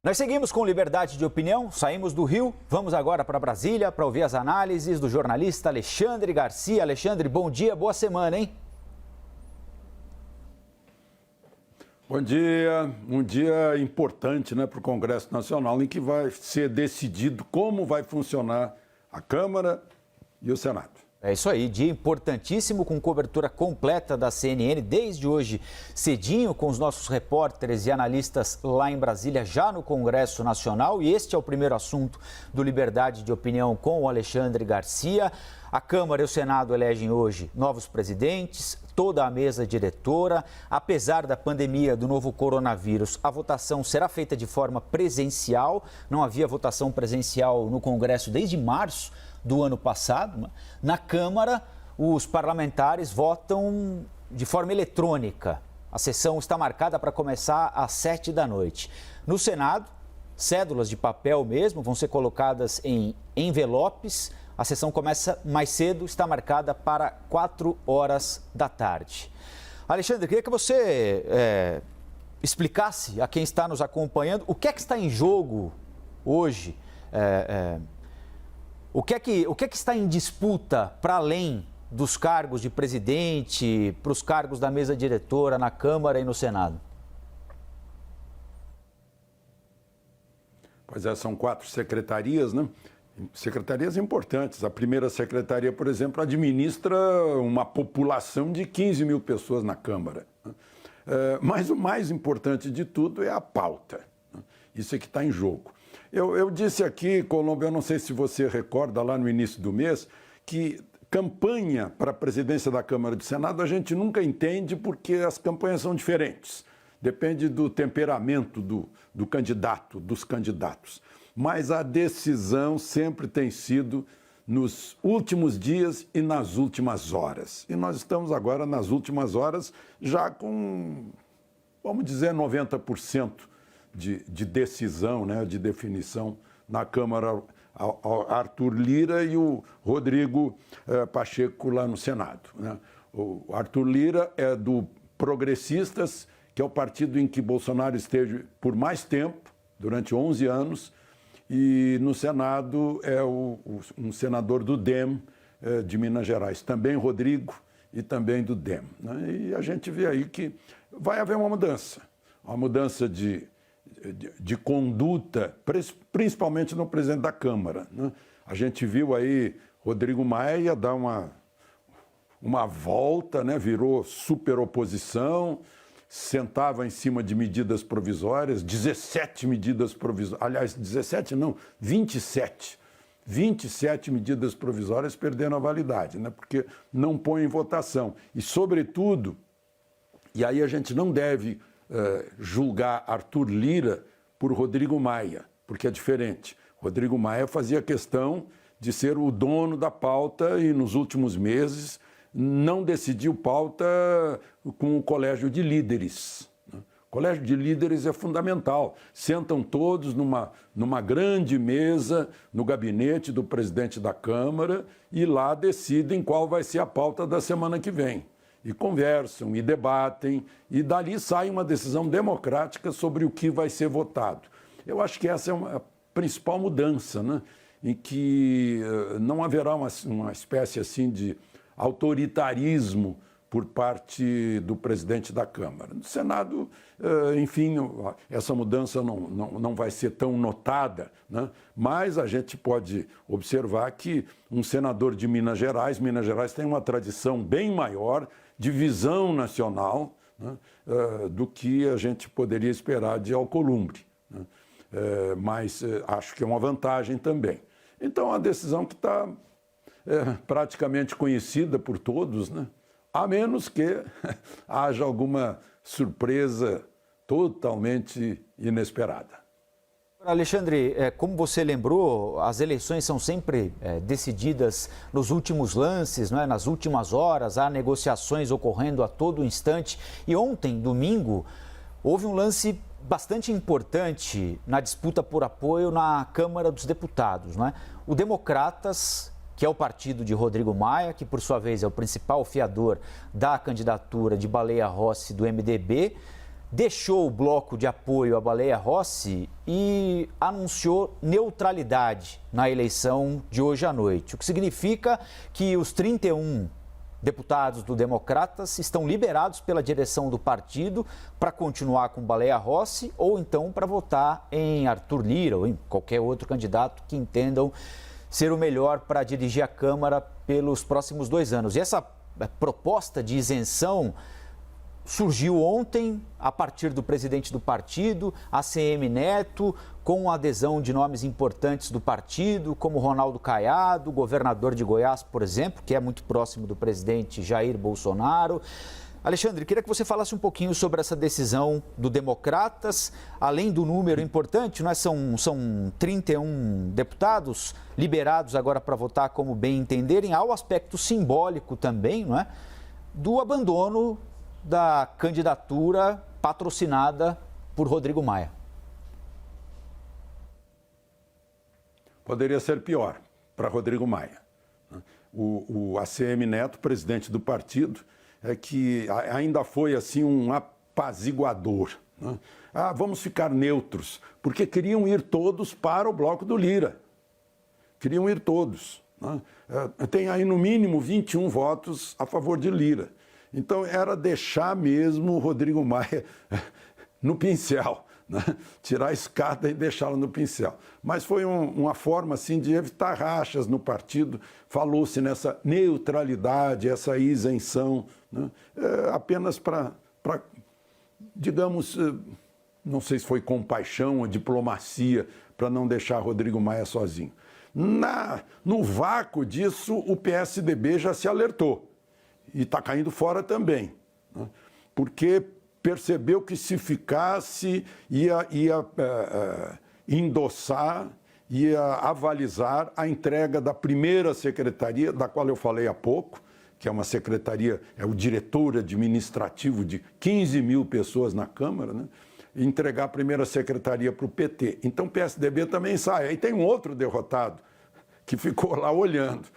Nós seguimos com liberdade de opinião, saímos do Rio, vamos agora para Brasília para ouvir as análises do jornalista Alexandre Garcia. Alexandre, bom dia, boa semana, hein? Bom dia, um dia importante, né, para o Congresso Nacional, em que vai ser decidido como vai funcionar a Câmara e o Senado. É isso aí, dia importantíssimo com cobertura completa da CNN desde hoje cedinho com os nossos repórteres e analistas lá em Brasília, já no Congresso Nacional. E este é o primeiro assunto do Liberdade de Opinião com o Alexandre Garcia. A Câmara e o Senado elegem hoje novos presidentes, toda a mesa diretora. Apesar da pandemia do novo coronavírus, a votação será feita de forma presencial. Não havia votação presencial no Congresso desde março do ano passado. Na Câmara, os parlamentares votam de forma eletrônica. A sessão está marcada para começar às 7 da noite. No Senado, cédulas de papel mesmo vão ser colocadas em envelopes. A sessão começa mais cedo, está marcada para 4 horas da tarde. Alexandre, queria que você explicasse a quem está nos acompanhando o que é que está em jogo hoje. O que é que está em disputa para além dos cargos de presidente, para os cargos da mesa diretora na Câmara e no Senado? Pois é, são 4 secretarias, né? Secretarias importantes. A primeira secretaria, por exemplo, administra uma população de 15 mil pessoas na Câmara. Mas o mais importante de tudo é a pauta. Isso é que está em jogo. Eu disse aqui, Colombo, eu não sei se você recorda lá no início do mês, que campanha para a presidência da Câmara e do Senado a gente nunca entende porque as campanhas são diferentes. Depende do temperamento do candidato, dos candidatos. Mas a decisão sempre tem sido nos últimos dias e nas últimas horas. E nós estamos agora nas últimas horas já com, vamos dizer, 90% de decisão, né, de definição na Câmara, Arthur Lira e o Rodrigo Pacheco lá no Senado, né? O Arthur Lira é do Progressistas, que é o partido em que Bolsonaro esteve por mais tempo, durante 11 anos, e no Senado é um senador do DEM, de Minas Gerais, também Rodrigo e também do DEM, né? E a gente vê aí que vai haver uma mudança de conduta, principalmente no presidente da Câmara, né? A gente viu aí Rodrigo Maia dar uma volta, né? Virou superoposição, sentava em cima de medidas provisórias, 17 medidas provisórias, aliás, 17 não, 27. 27 medidas provisórias perderam a validade, né? Porque não põe em votação. E, sobretudo, e aí a gente não deve julgar Arthur Lira por Rodrigo Maia, porque é diferente. Rodrigo Maia fazia questão de ser o dono da pauta e, nos últimos meses, não decidiu pauta com o colégio de líderes. O colégio de líderes é fundamental. Sentam todos numa grande mesa no gabinete do presidente da Câmara e lá decidem qual vai ser a pauta da semana que vem. E conversam, e debatem, e dali sai uma decisão democrática sobre o que vai ser votado. Eu acho que essa é a principal mudança, né? Em que não haverá uma espécie assim de autoritarismo por parte do presidente da Câmara. No Senado, enfim, essa mudança não vai ser tão notada, né? Mas a gente pode observar que um senador de Minas Gerais tem uma tradição bem maior de visão nacional, né, do que a gente poderia esperar de Alcolumbre, né? Mas acho que é uma vantagem também. Então, a decisão que está praticamente conhecida por todos, né? A menos que haja alguma surpresa totalmente inesperada. Alexandre, como você lembrou, as eleições são sempre decididas nos últimos lances, não é? Nas últimas horas, há negociações ocorrendo a todo instante. E ontem, domingo, houve um lance bastante importante na disputa por apoio na Câmara dos Deputados, não é? O Democratas, que é o partido de Rodrigo Maia, que por sua vez é o principal fiador da candidatura de Baleia Rossi do MDB, deixou o bloco de apoio à Baleia Rossi e anunciou neutralidade na eleição de hoje à noite, o que significa que os 31 deputados do Democratas estão liberados pela direção do partido para continuar com Baleia Rossi ou então para votar em Arthur Lira ou em qualquer outro candidato que entendam ser o melhor para dirigir a Câmara pelos próximos 2 anos. E essa proposta de isenção surgiu ontem a partir do presidente do partido, ACM Neto, com a adesão de nomes importantes do partido, como Ronaldo Caiado, governador de Goiás, por exemplo, que é muito próximo do presidente Jair Bolsonaro. Alexandre, queria que você falasse um pouquinho sobre essa decisão do Democratas, além do número importante, não é? São 31 deputados liberados agora para votar como bem entenderem, há o aspecto simbólico também, não é? Do abandono da candidatura patrocinada por Rodrigo Maia. Poderia ser pior para Rodrigo Maia. O ACM Neto, presidente do partido, é que ainda foi assim um apaziguador. Né? Vamos ficar neutros, porque queriam ir todos para o bloco do Lira. Queriam ir todos. Né? Tem aí no mínimo 21 votos a favor de Lira. Então, era deixar mesmo o Rodrigo Maia no pincel, né? Tirar a escada e deixá-lo no pincel. Mas foi uma forma, assim, de evitar rachas no partido. Falou-se nessa neutralidade, essa isenção, né? Apenas para, digamos, não sei se foi compaixão ou diplomacia, para não deixar Rodrigo Maia sozinho. No vácuo disso, o PSDB já se alertou. E está caindo fora também, né? Porque percebeu que se ficasse ia endossar, ia avalizar a entrega da primeira secretaria, da qual eu falei há pouco, que é uma secretaria, é o diretor administrativo de 15 mil pessoas na Câmara, né? E entregar a primeira secretaria para o PT. Então o PSDB também sai. Aí tem um outro derrotado que ficou lá olhando,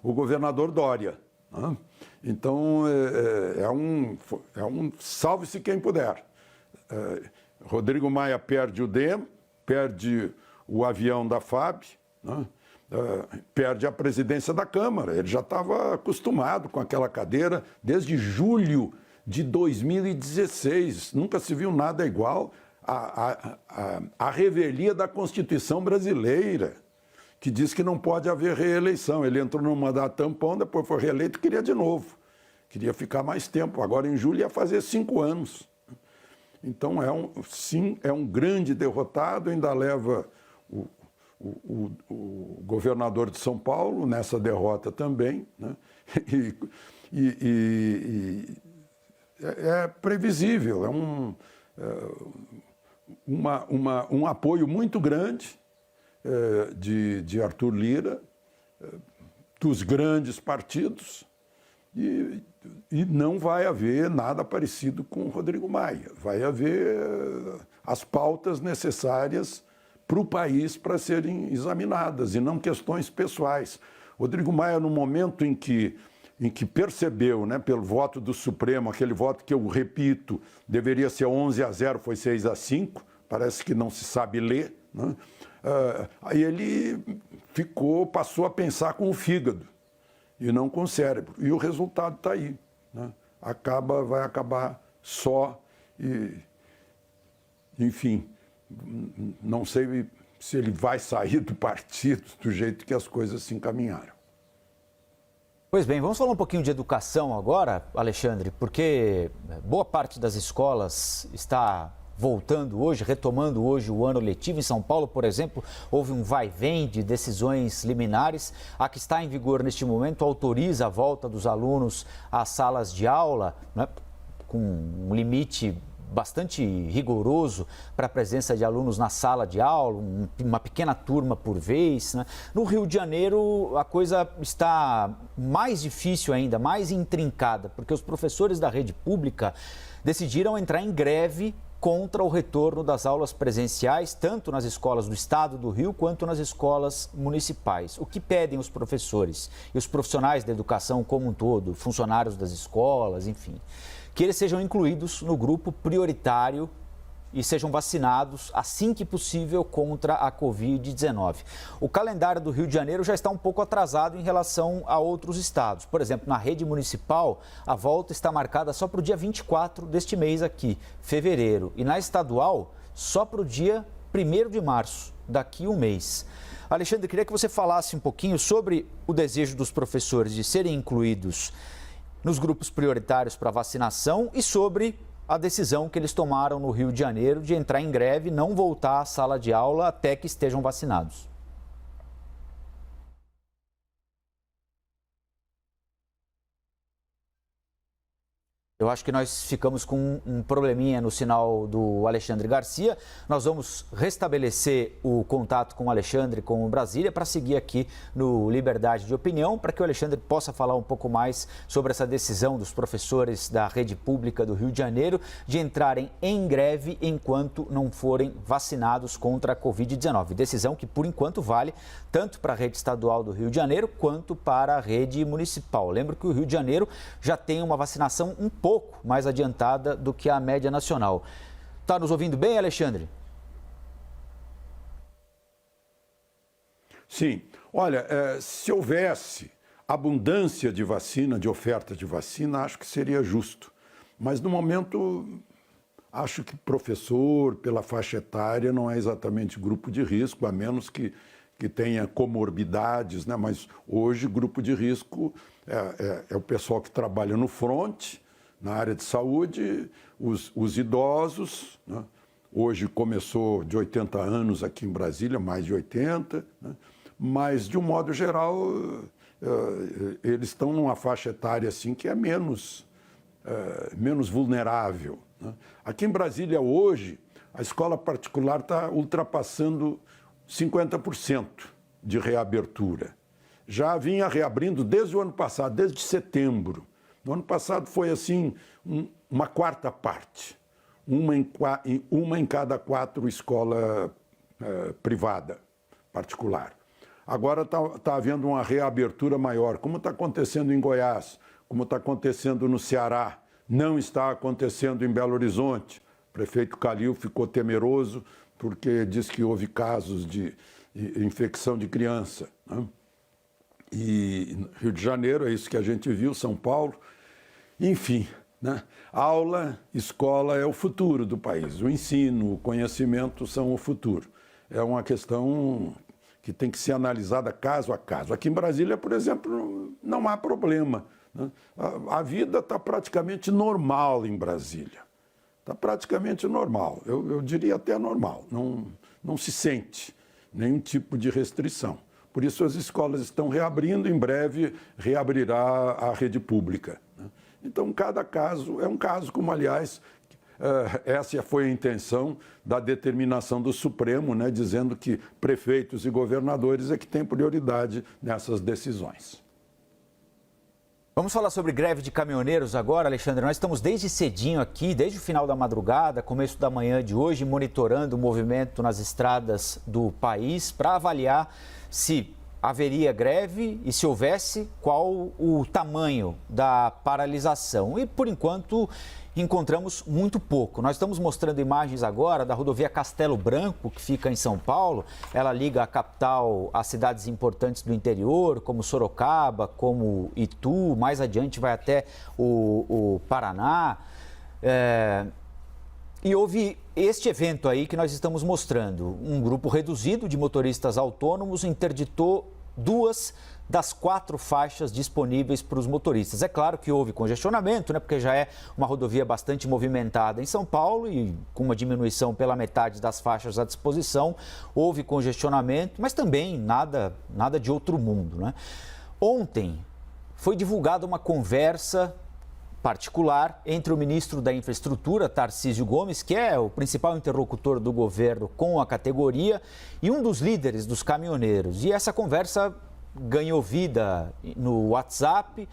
o governador Dória. Então, é um salve-se quem puder. Rodrigo Maia perde o DEM, perde o avião da FAB, né? Perde a presidência da Câmara. Ele já estava acostumado com aquela cadeira desde julho de 2016. Nunca se viu nada igual à revelia da Constituição brasileira, que diz que não pode haver reeleição. Ele entrou no mandato tampão, depois foi reeleito e queria de novo. Queria ficar mais tempo. Agora, em julho, ia fazer 5 anos. Então, é um grande derrotado, ainda leva o governador de São Paulo nessa derrota também, né? É previsível, um apoio muito grande de Arthur Lira, dos grandes partidos, e não vai haver nada parecido com o Rodrigo Maia. Vai haver as pautas necessárias para o país para serem examinadas, e não questões pessoais. Rodrigo Maia, no momento em que percebeu, né, pelo voto do Supremo, aquele voto que eu repito, deveria ser 11-0, foi 6-5, parece que não se sabe ler, né? Aí ele passou a pensar com o fígado e não com o cérebro. E o resultado está aí, né? Vai acabar só e, enfim, não sei se ele vai sair do partido do jeito que as coisas se encaminharam. Pois bem, vamos falar um pouquinho de educação agora, Alexandre, porque boa parte das escolas está voltando hoje, retomando hoje o ano letivo. Em São Paulo, por exemplo, houve um vai-vem de decisões liminares. A que está em vigor neste momento autoriza a volta dos alunos às salas de aula, né, com um limite bastante rigoroso para a presença de alunos na sala de aula, uma pequena turma por vez, né? No Rio de Janeiro, a coisa está mais difícil ainda, mais intrincada, porque os professores da rede pública decidiram entrar em greve contra o retorno das aulas presenciais, tanto nas escolas do estado do Rio quanto nas escolas municipais. O que pedem os professores e os profissionais da educação como um todo, funcionários das escolas, enfim? que eles sejam incluídos no grupo prioritário e sejam vacinados assim que possível contra a Covid-19. O calendário do Rio de Janeiro já está um pouco atrasado em relação a outros estados. Por exemplo, na rede municipal, a volta está marcada só para o dia 24 deste mês aqui, fevereiro. E na estadual, só para o dia 1º de março, daqui um mês. Alexandre, queria que você falasse um pouquinho sobre o desejo dos professores de serem incluídos nos grupos prioritários para vacinação e sobre a decisão que eles tomaram no Rio de Janeiro de entrar em greve e não voltar à sala de aula até que estejam vacinados. Eu acho que nós ficamos com um probleminha no sinal do Alexandre Garcia. Nós vamos restabelecer o contato com o Alexandre, com o Brasília, para seguir aqui no Liberdade de Opinião, para que o Alexandre possa falar um pouco mais sobre essa decisão dos professores da rede pública do Rio de Janeiro de entrarem em greve enquanto não forem vacinados contra a Covid-19. Decisão que, por enquanto, vale tanto para a rede estadual do Rio de Janeiro quanto para a rede municipal. Lembro que o Rio de Janeiro já tem uma vacinação um pouco mais adiantada do que a média nacional. Está nos ouvindo bem, Alexandre? Sim. Olha, se houvesse abundância de vacina, de oferta de vacina, acho que seria justo. Mas, no momento, acho que professor, pela faixa etária, não é exatamente grupo de risco, a menos que tenha comorbidades, né? Mas hoje, grupo de risco é o pessoal que trabalha no fronte, na área de saúde, os idosos, né? Hoje começou de 80 anos aqui em Brasília, mais de 80, né? Mas, de um modo geral, eles estão numa faixa etária assim, que é menos vulnerável, né? Aqui em Brasília, hoje, a escola particular está ultrapassando 50% de reabertura. Já vinha reabrindo desde o ano passado, desde setembro. No ano passado foi assim, uma quarta parte, uma em cada 4 escolas privada, particular. Agora está havendo uma reabertura maior, como está acontecendo em Goiás, como está acontecendo no Ceará, não está acontecendo em Belo Horizonte. O prefeito Calil ficou temeroso porque diz que houve casos de infecção de criança, né? E Rio de Janeiro, é isso que a gente viu, São Paulo. Enfim, né? Aula, escola é o futuro do país. O ensino, o conhecimento são o futuro. É uma questão que tem que ser analisada caso a caso. Aqui em Brasília, por exemplo, não há problema, né? A vida está praticamente normal em Brasília. Está praticamente normal. Eu diria até normal. Não se sente nenhum tipo de restrição. Por isso as escolas estão reabrindo, em breve reabrirá a rede pública, né? Então, cada caso é um caso, como, aliás, essa foi a intenção da determinação do Supremo, né, dizendo que prefeitos e governadores é que têm prioridade nessas decisões. Vamos falar sobre greve de caminhoneiros agora, Alexandre. Nós estamos desde cedinho aqui, desde o final da madrugada, começo da manhã de hoje, monitorando o movimento nas estradas do país para avaliar se haveria greve e, se houvesse, qual o tamanho da paralisação. E, por enquanto, encontramos muito pouco. Nós estamos mostrando imagens agora da rodovia Castelo Branco, que fica em São Paulo. Ela liga a capital a cidades importantes do interior, como Sorocaba, como Itu. Mais adiante vai até o Paraná. E houve este evento aí que nós estamos mostrando. Um grupo reduzido de motoristas autônomos interditou 2 das 4 faixas disponíveis para os motoristas. É claro que houve congestionamento, né? Porque já é uma rodovia bastante movimentada em São Paulo e com uma diminuição pela metade das faixas à disposição, houve congestionamento, mas também nada de outro mundo, né? Ontem foi divulgada uma conversa particular entre o ministro da Infraestrutura, Tarcísio Gomes, que é o principal interlocutor do governo com a categoria, e um dos líderes dos caminhoneiros. E essa conversa ganhou vida no WhatsApp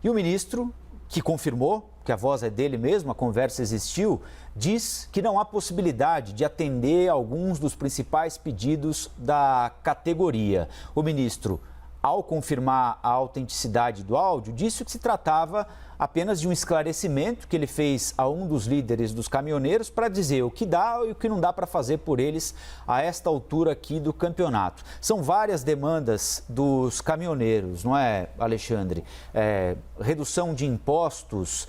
e o ministro, que confirmou que a voz é dele mesmo, a conversa existiu, diz que não há possibilidade de atender alguns dos principais pedidos da categoria. O ministro, ao confirmar a autenticidade do áudio, disse que se tratava apenas de um esclarecimento que ele fez a um dos líderes dos caminhoneiros para dizer o que dá e o que não dá para fazer por eles a esta altura aqui do campeonato. São várias demandas dos caminhoneiros, não é, Alexandre? Redução de impostos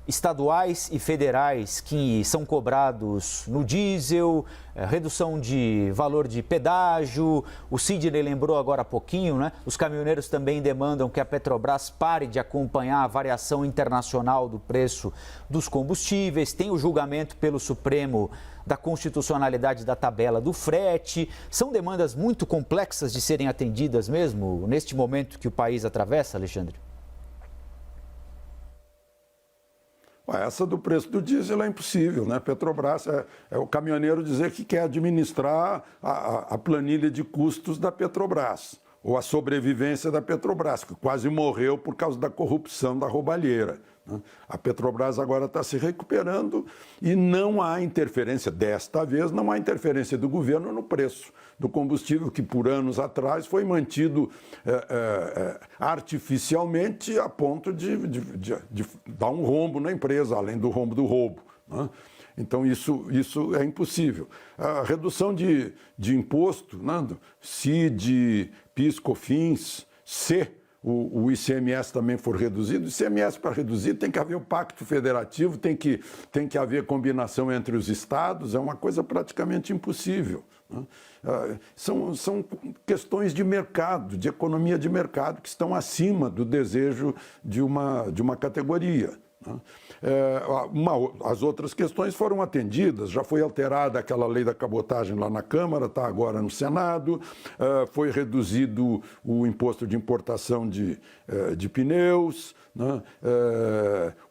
estaduais e federais que são cobrados no diesel, redução de valor de pedágio. O Sidney lembrou agora há pouquinho, né? Os caminhoneiros também demandam que a Petrobras pare de acompanhar a variação internacional do preço dos combustíveis. Tem o julgamento pelo Supremo da constitucionalidade da tabela do frete. São demandas muito complexas de serem atendidas mesmo neste momento que o país atravessa, Alexandre? Essa do preço do diesel é impossível, né? Petrobras é o caminhoneiro dizer que quer administrar a planilha de custos da Petrobras, ou a sobrevivência da Petrobras, que quase morreu por causa da corrupção da roubalheira. A Petrobras agora está se recuperando e não há interferência, desta vez, não há interferência do governo no preço do combustível, que por anos atrás foi mantido artificialmente a ponto de dar um rombo na empresa, além do rombo do roubo. Então, isso é impossível. A redução de imposto, CID, PIS, COFINS, o ICMS também for reduzido. O ICMS, para reduzir, tem que haver o pacto federativo, tem que haver combinação entre os estados, é uma coisa praticamente impossível. São questões de mercado, de economia de mercado, que estão acima do desejo de uma categoria. As outras questões foram atendidas, já foi alterada aquela lei da cabotagem lá na Câmara, está agora no Senado, foi reduzido o imposto de importação de pneus,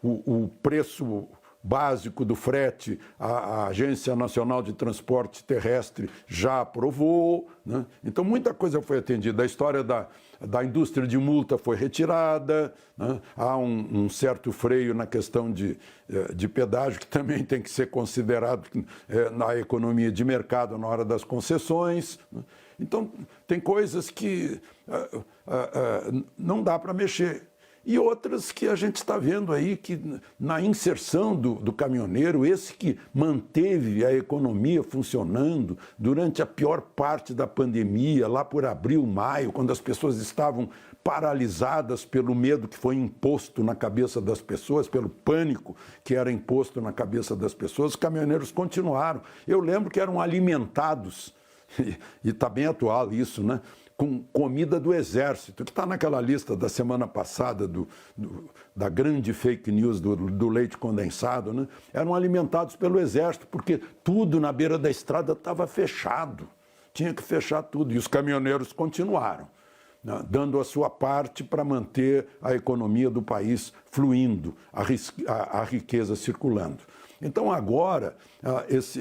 o preço básico do frete, a Agência Nacional de Transporte Terrestre já aprovou. Então, muita coisa foi atendida. A história da indústria de multa foi retirada. Há um certo freio na questão de pedágio, que também tem que ser considerado na economia de mercado na hora das concessões. Então, tem coisas que não dá para mexer. E outras que a gente está vendo aí que na inserção do caminhoneiro, esse que manteve a economia funcionando durante a pior parte da pandemia, lá por abril, maio, quando as pessoas estavam paralisadas pelo medo que foi imposto na cabeça das pessoas, pelo pânico que era imposto na cabeça das pessoas, os caminhoneiros continuaram. Eu lembro que eram alimentados, e está bem atual isso, né? Com comida do Exército, que está naquela lista da semana passada da grande fake news do leite condensado, né? Eram alimentados pelo Exército, porque tudo na beira da estrada estava fechado, tinha que fechar tudo, e os caminhoneiros continuaram, né? Dando a sua parte para manter a economia do país fluindo, a riqueza circulando. Então agora,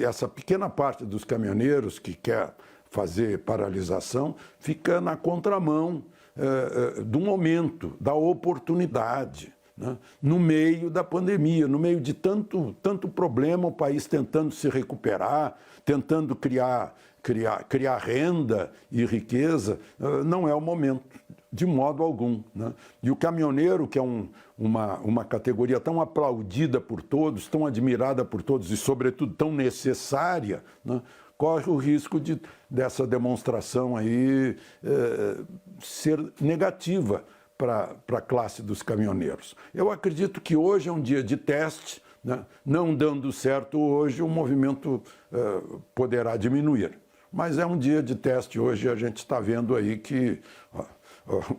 essa pequena parte dos caminhoneiros que quer fazer paralisação, fica na contramão do momento, da oportunidade, né? No meio da pandemia, no meio de tanto problema, o país tentando se recuperar, tentando criar renda e riqueza, não é o momento, de modo algum, né? E o caminhoneiro, que é uma categoria tão aplaudida por todos, tão admirada por todos e, sobretudo, tão necessária, né? Corre o risco dessa demonstração aí ser negativa para a classe dos caminhoneiros. Eu acredito que hoje é um dia de teste, né? Não dando certo hoje, o movimento poderá diminuir. Mas é um dia de teste hoje, a gente está vendo aí que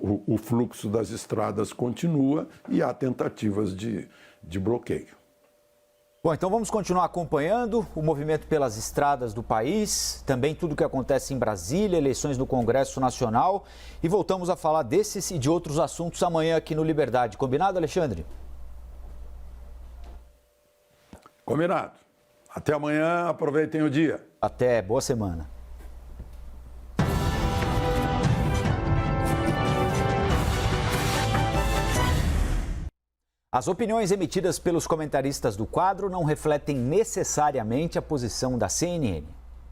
o fluxo das estradas continua e há tentativas de bloqueio. Bom, então vamos continuar acompanhando o movimento pelas estradas do país, também tudo o que acontece em Brasília, eleições no Congresso Nacional, e voltamos a falar desses e de outros assuntos amanhã aqui no Liberdade. Combinado, Alexandre? Combinado. Até amanhã, aproveitem o dia. Até, boa semana. As opiniões emitidas pelos comentaristas do quadro não refletem necessariamente a posição da CNN.